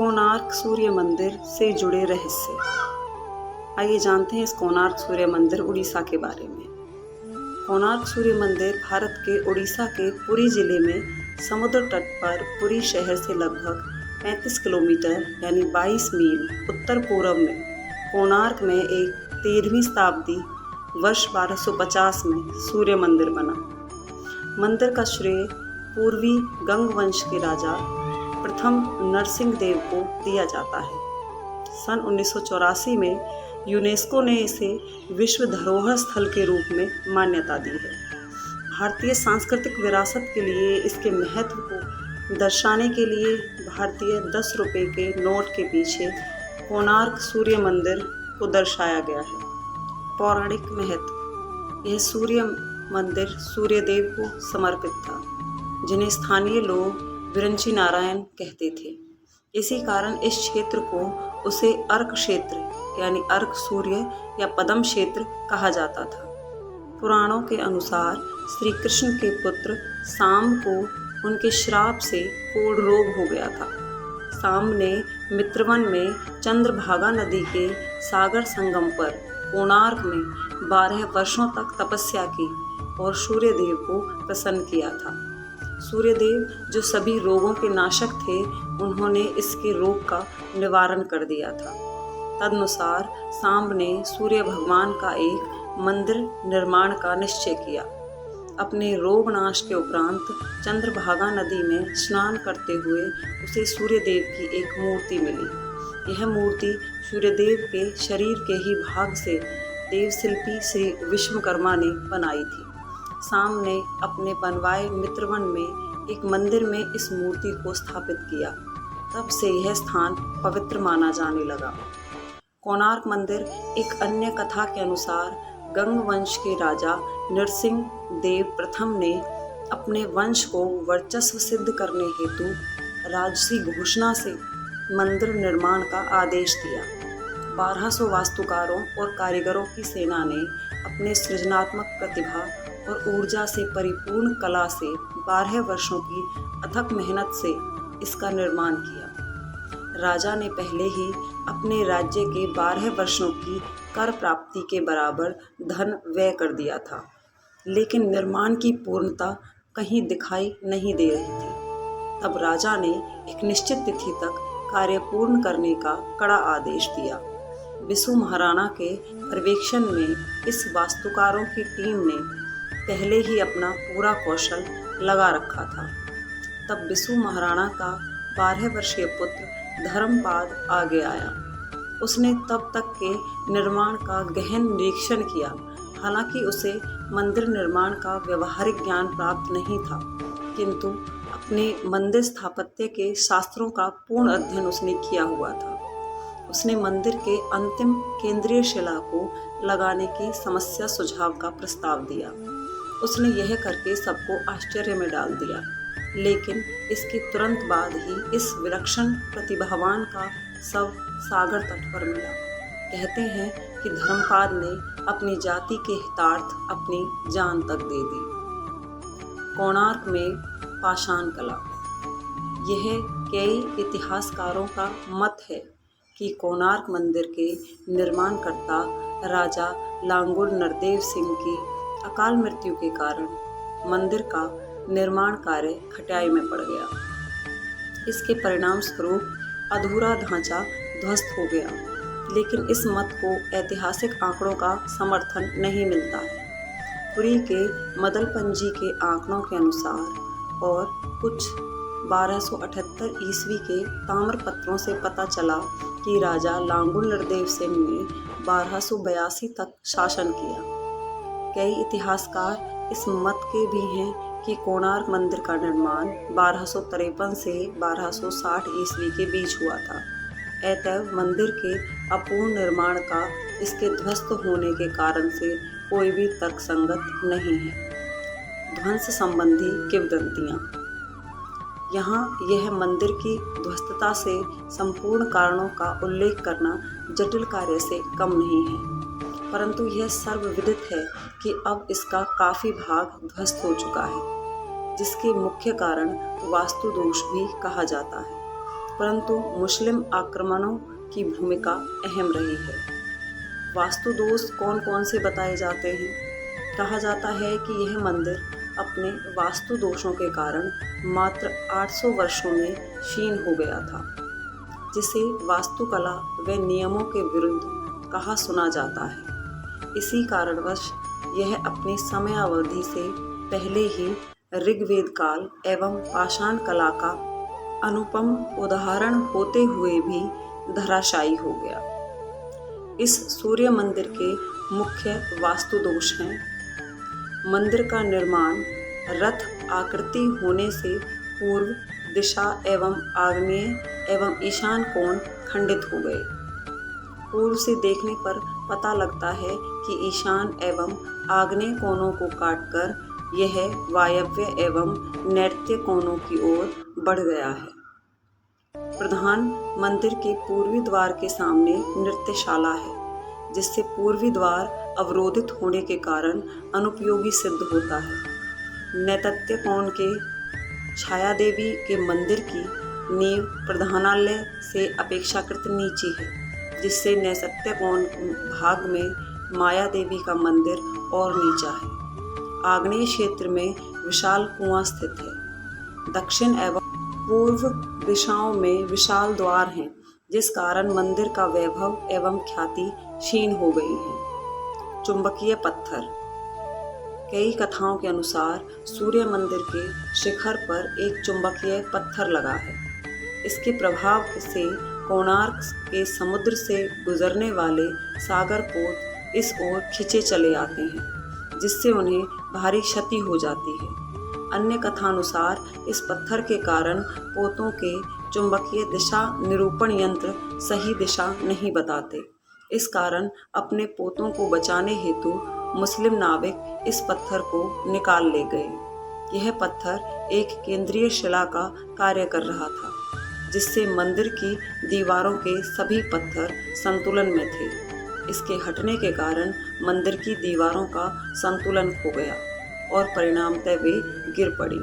कोणार्क सूर्य मंदिर से जुड़े रहस्य। आइए जानते हैं इस कोणार्क सूर्य मंदिर उड़ीसा के बारे में। कोणार्क सूर्य मंदिर भारत के उड़ीसा के पुरी जिले में समुद्र तट पर पुरी शहर से लगभग 35 किलोमीटर यानी 22 मील उत्तर पूर्व में कोणार्क में एक 13वीं शताब्दी वर्ष 1250 में सूर्य मंदिर बना। मंदिर का श्रेय पूर्वी गंग वंश के राजा प्रथम नरसिंह देव को दिया जाता है। सन 1984 में यूनेस्को ने इसे विश्व धरोहर स्थल के रूप में मान्यता दी है। भारतीय सांस्कृतिक विरासत के लिए इसके महत्व को दर्शाने के लिए भारतीय 10 रुपये के नोट के पीछे कोणार्क सूर्य मंदिर को दर्शाया गया है। पौराणिक महत्व। यह सूर्य मंदिर सूर्यदेव को समर्पित था, जिन्हें स्थानीय लोग विरंची नारायण कहते थे। इसी कारण इस क्षेत्र को उसे अर्क क्षेत्र यानी अर्क सूर्य या पदम क्षेत्र कहा जाता था। पुराणों के अनुसार श्री कृष्ण के पुत्र साम्ब को उनके श्राप से कोढ़ रोग हो गया था। साम्ब ने मित्रवन में चंद्रभागा नदी के सागर संगम पर कोणार्क में 12 वर्षों तक तपस्या की और सूर्यदेव को प्रसन्न किया था। सूर्यदेव जो सभी रोगों के नाशक थे, उन्होंने इसके रोग का निवारण कर दिया था। तदनुसार साम्ब ने सूर्य भगवान का एक मंदिर निर्माण का निश्चय किया। अपने रोग नाश के उपरांत चंद्रभागा नदी में स्नान करते हुए उसे सूर्यदेव की एक मूर्ति मिली। यह मूर्ति सूर्यदेव के शरीर के ही भाग से देवशिल्पी श्री विश्वकर्मा ने बनाई थी। साम्ब ने अपने बनवाए मित्रवन में एक मंदिर में इस मूर्ति को स्थापित किया। तब से यह स्थान पवित्र माना जाने लगा। कोणार्क मंदिर एक अन्य कथा के अनुसार गंग वंश के राजा नरसिंह देव प्रथम ने अपने वंश को वर्चस्व सिद्ध करने हेतु राजसी घोषणा से मंदिर निर्माण का आदेश दिया। 1200 वास्तुकारों और कारीगरों की सेना ने अपने सृजनात्मक प्रतिभा और ऊर्जा से परिपूर्ण कला से 12 वर्षों की अथक मेहनत से इसका निर्माण किया। राजा ने पहले ही अपने राज्य के 12 वर्षों की कर प्राप्ति के बराबर धन व्यय कर दिया था, लेकिन निर्माण की पूर्णता कहीं दिखाई नहीं दे रही थी। तब राजा ने एक निश्चित तिथि तक कार्य पूर्ण करने का कड़ा आदेश दिया। बिसु महाराणा के पर्यवेक्षण में इस वास्तुकारों की टीम ने पहले ही अपना पूरा कौशल लगा रखा था। तब बिसु महाराणा का 12 वर्षीय पुत्र धर्मपाद आगे आया। उसने तब तक के निर्माण का गहन निरीक्षण किया। हालांकि उसे मंदिर निर्माण का व्यवहारिक ज्ञान प्राप्त नहीं था, किंतु अपने मंदिर स्थापत्य के शास्त्रों का पूर्ण अध्ययन उसने किया हुआ था। उसने मंदिर के अंतिम केंद्रीय शिला को लगाने की समस्या सुझाव का प्रस्ताव दिया। उसने यह करके सबको आश्चर्य में डाल दिया, लेकिन इसके तुरंत बाद ही इस विलक्षण प्रतिभावान का शव सागर तट पर मिला। कहते हैं कि धर्मपाद ने अपनी जाति के हितार्थ अपनी जान तक दे दी। कोणार्क में पाषाण कला। यह कई इतिहासकारों का मत है कि कोणार्क मंदिर के निर्माणकर्ता राजा लांगुल नरदेव सिंह की अकाल मृत्यु के कारण मंदिर का निर्माण कार्य खटाई में पड़ गया। इसके परिणाम स्वरूप अधूरा ढांचा ध्वस्त हो गया, लेकिन इस मत को ऐतिहासिक आंकड़ों का समर्थन नहीं मिलता है। पुरी के मदलपंजी के आंकड़ों के अनुसार और कुछ 1278 ईस्वी के ताम्रपत्रों से पता चला कि राजा लांगुल नरदेव सिंह ने 1282 तक शासन किया। कई इतिहासकार इस मत के भी हैं कि कोणार्क मंदिर का निर्माण 1253 से 1260 ईस्वी के बीच हुआ था। अतएव मंदिर के अपूर्ण निर्माण का इसके ध्वस्त होने के कारण से कोई भी तर्कसंगत नहीं है। ध्वंस संबंधी किंवदंतियाँ। यहाँ यह मंदिर की ध्वस्तता से संपूर्ण कारणों का उल्लेख करना जटिल कार्य से कम नहीं है, परंतु यह सर्वविदित है कि अब इसका काफ़ी भाग ध्वस्त हो चुका है, जिसके मुख्य कारण वास्तु दोष भी कहा जाता है। परंतु मुस्लिम आक्रमणों की भूमिका अहम रही है। वास्तु दोष कौन कौन से बताए जाते हैं? कहा जाता है कि यह मंदिर अपने वास्तु दोषों के कारण मात्र 800 वर्षों में क्षीण हो गया था, जिसे वास्तुकला व नियमों के विरुद्ध कहा सुना जाता है। इसी कारणवश यह अपनी समयावधि से पहले ही ऋग्वेद काल एवं पाषाण कला का अनुपम उदाहरण होते हुए भी धराशायी हो गया। इस सूर्य मंदिर के मुख्य वास्तु दोष हैं: मंदिर का निर्माण रथ आकृति होने से पूर्व दिशा एवं आग्नेय एवं ईशान कोण खंडित हो गए। पूर्व से देखने पर पता लगता है कि ईशान एवं आग्नेय कोणों को काटकर यह वायव्य एवं नैऋत्य कोणों की ओर बढ़ गया है। प्रधान मंदिर के पूर्वी द्वार के सामने नृत्यशाला है, जिससे पूर्वी द्वार अवरोधित होने के कारण अनुपयोगी सिद्ध होता है। नैऋत्य कोण के छाया देवी के मंदिर की नींव प्रधानालय से अपेक्षाकृत नीची है, जिससे नैऋत्य कोण भाग में माया देवी का मंदिर और नीचा है। आग्नेय क्षेत्र में विशाल कुआं स्थित है। दक्षिण एवं पूर्व दिशाओं में विशाल द्वार हैं, जिस कारण मंदिर का वैभव एवं ख्याति क्षीण हो गई है। चुंबकीय पत्थर। कई कथाओं के अनुसार सूर्य मंदिर के शिखर पर एक चुंबकीय पत्थर लगा है। इसके प्रभाव से कोणार्क के समुद्र से गुजरने वाले सागर पोत इस ओर खिंचे चले आते हैं, जिससे उन्हें भारी क्षति हो जाती है। अन्य कथानुसार इस पत्थर के कारण पोतों के चुंबकीय दिशा निरूपण यंत्र सही दिशा नहीं बताते। इस कारण अपने पोतों को बचाने हेतु मुस्लिम नाविक इस पत्थर को निकाल ले गए। यह पत्थर एक केंद्रीय शिला का कार्य कर रहा था, जिससे मंदिर की दीवारों के सभी पत्थर संतुलन में थे। इसके हटने के कारण मंदिर की दीवारों का संतुलन खो गया और परिणामतः वे गिर पड़ी।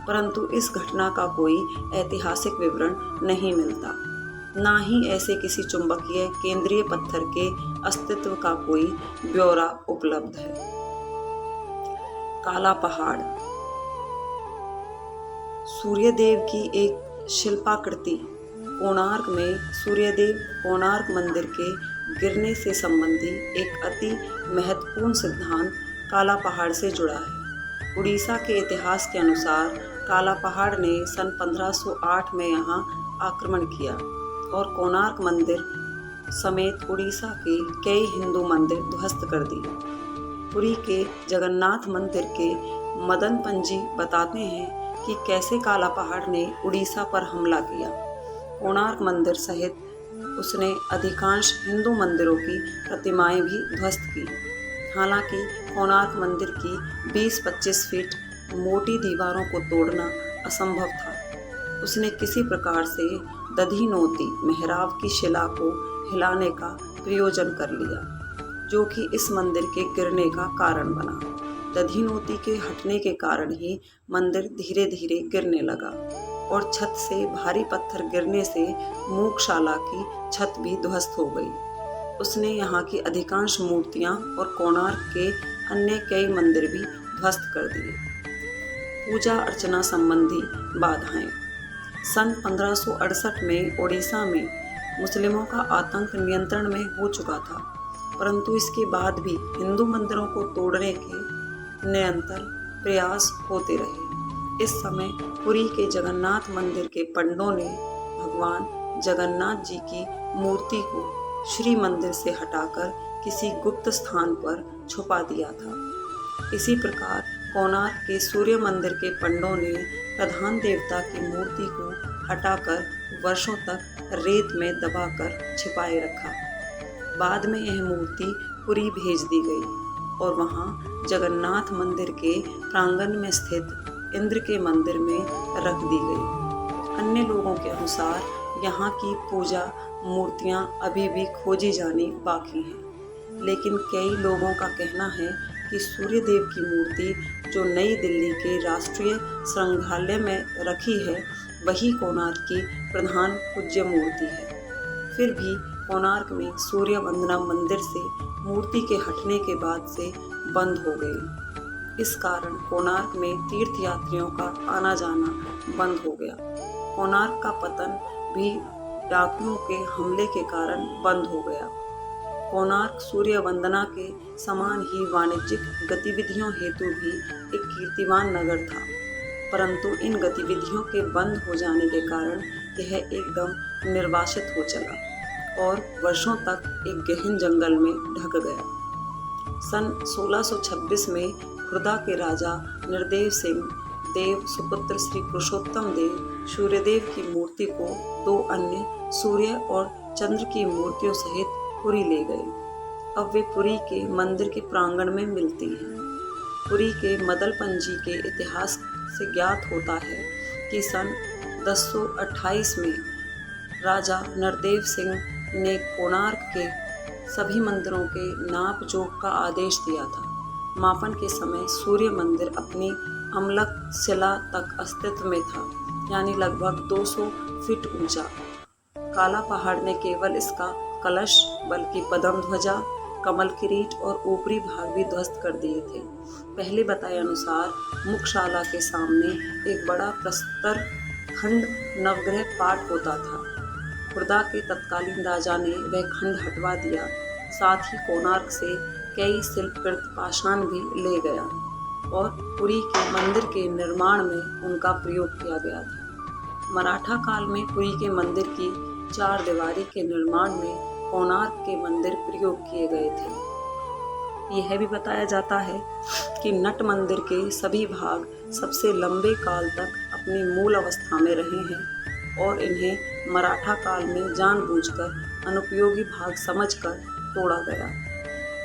परंतु इस घटना का कोई ऐतिहासिक विवरण नहीं मिलता, ना ही ऐसे किसी चुंबकीय केंद्रीय पत्थर के अस्तित्व का कोई ब्यौरा उपलब्ध है। काला पहाड़। सूर्यदेव की एक शिल्पाकृति। कोणार्क में सूर्यदेव कोणार्क मंदिर के गिरने से संबंधी एक अति महत्वपूर्ण सिद्धांत काला पहाड़ से जुड़ा है। उड़ीसा के इतिहास के अनुसार काला पहाड़ ने सन 1508 में यहाँ आक्रमण किया और कोणार्क मंदिर समेत उड़ीसा के कई हिंदू मंदिर ध्वस्त कर दिए। पुरी के जगन्नाथ मंदिर के मदन पंजी बताते हैं कि कैसे काला पहाड़ ने उड़ीसा पर हमला किया। कोणार्क मंदिर सहित उसने अधिकांश हिंदू मंदिरों की प्रतिमाएं भी ध्वस्त की। हालांकि कोणार्क मंदिर की 20-25 फीट मोटी दीवारों को तोड़ना असंभव था। उसने किसी प्रकार से दधिनोती मेहराब की शिला को हिलाने का प्रयोजन कर लिया, जो कि इस मंदिर के गिरने का कारण बना। दधिनोती के हटने के कारण ही मंदिर धीरे धीरे गिरने लगा और छत से भारी पत्थर गिरने से मोक्षशाला की छत भी ध्वस्त हो गई। उसने यहाँ की अधिकांश मूर्तियाँ और कोणार्क के अन्य कई मंदिर भी ध्वस्त कर दिए। पूजा अर्चना संबंधी बाधाएं। सन 1568 में ओडिशा में मुस्लिमों का आतंक नियंत्रण में हो चुका था, परंतु इसके बाद भी हिंदू मंदिरों को तोड़ने के निरंतर प्रयास होते रहे। इस समय पुरी के जगन्नाथ मंदिर के पंडों ने भगवान जगन्नाथ जी की मूर्ति को श्री मंदिर से हटाकर किसी गुप्त स्थान पर छुपा दिया था। इसी प्रकार कोणार्क के सूर्य मंदिर के पंडों ने प्रधान देवता की मूर्ति को हटाकर वर्षों तक रेत में दबाकर छिपाए रखा। बाद में यह मूर्ति पुरी भेज दी गई और वहां जगन्नाथ मंदिर के प्रांगण में स्थित इंद्र के मंदिर में रख दी गई। अन्य लोगों के अनुसार यहाँ की पूजा मूर्तियाँ अभी भी खोजी जानी बाकी हैं, लेकिन कई लोगों का कहना है कि सूर्यदेव की मूर्ति जो नई दिल्ली के राष्ट्रीय संग्रहालय में रखी है, वही कोणार्क की प्रधान पूज्य मूर्ति है। फिर भी कोणार्क में सूर्य वंदना मंदिर से मूर्ति के हटने के बाद से बंद हो गई। इस कारण कोणार्क में तीर्थयात्रियों का आना जाना बंद हो गया। कोणार्क का पतन भी डाकुओं के हमले के कारण बंद हो गया। कोणार्क सूर्य वंदना के समान ही वाणिज्यिक गतिविधियों हेतु भी एक कीर्तिमान नगर था, परंतु इन गतिविधियों के बंद हो जाने के कारण यह एकदम निर्वासित हो चला और वर्षों तक एक गहन जंगल में ढक गया। सन 1626 में खुर्दा के राजा नरदेव सिंह देव सुपुत्र श्री पुरुषोत्तम देव सूर्यदेव की मूर्ति को 2 अन्य सूर्य और चंद्र की मूर्तियों सहित पुरी ले गए। अब वे पुरी के मंदिर के प्रांगण में मिलती हैं। पुरी के मदलपंजी के इतिहास से ज्ञात होता है कि सन 1028 में राजा नरदेव सिंह ने कोणार्क के सभी मंदिरों के नाप जोख का आदेश दिया था। मापन के समय सूर्य मंदिर अपनी अम्लक शिला तक अस्तित्व में था, यानी लगभग 200 फीट ऊंचा। काला पहाड़ ने केवल इसका कलश बल्कि पद्म ध्वजा, कमल किरीट और ऊपरी भाग भी ध्वस्त कर दिए थे। पहले बताए अनुसार मुखशाला के सामने एक बड़ा प्रस्तर खंड नवग्रह पाठ होता था। खुर्दा के तत्कालीन राजा ने वह खंड हटवा दिया, साथ ही कोणार्क से कई शिल्पकृत पाषाण भी ले गया और पुरी के मंदिर के निर्माण में उनका प्रयोग किया गया था। मराठा काल में पुरी के मंदिर की 4 दीवारी के निर्माण में कोणार्क के मंदिर प्रयोग किए गए थे। यह भी बताया जाता है कि नट मंदिर के सभी भाग सबसे लंबे काल तक अपनी मूल अवस्था में रहे हैं और इन्हें मराठा काल में जानबूझकर अनुपयोगी भाग समझकर तोड़ा गया।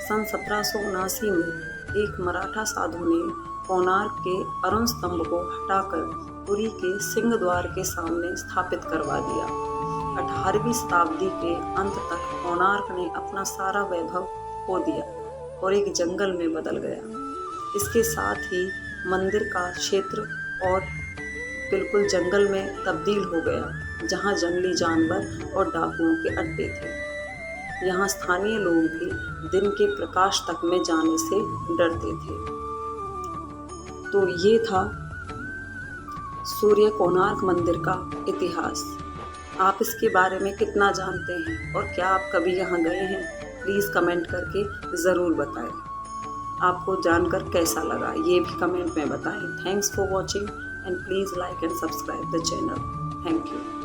सन 1779 में एक मराठा साधु ने कोणार्क के अरुण स्तंभ को हटाकर पुरी के सिंह द्वार के सामने स्थापित करवा दिया। 18वीं शताब्दी के अंत तक कोणार्क ने अपना सारा वैभव खो दिया और एक जंगल में बदल गया। इसके साथ ही मंदिर का क्षेत्र और बिल्कुल जंगल में तब्दील हो गया, जहां जंगली जानवर और डाकुओं के अड्डे थे। यहाँ स्थानीय लोग भी दिन के प्रकाश तक में जाने से डरते थे। तो ये था सूर्य कोणार्क मंदिर का इतिहास। आप इसके बारे में कितना जानते हैं और क्या आप कभी यहाँ गए हैं? प्लीज़ कमेंट करके ज़रूर बताएं। आपको जानकर कैसा लगा ये भी कमेंट में बताएं। Thanks for watching and please like and subscribe the channel. Thank you.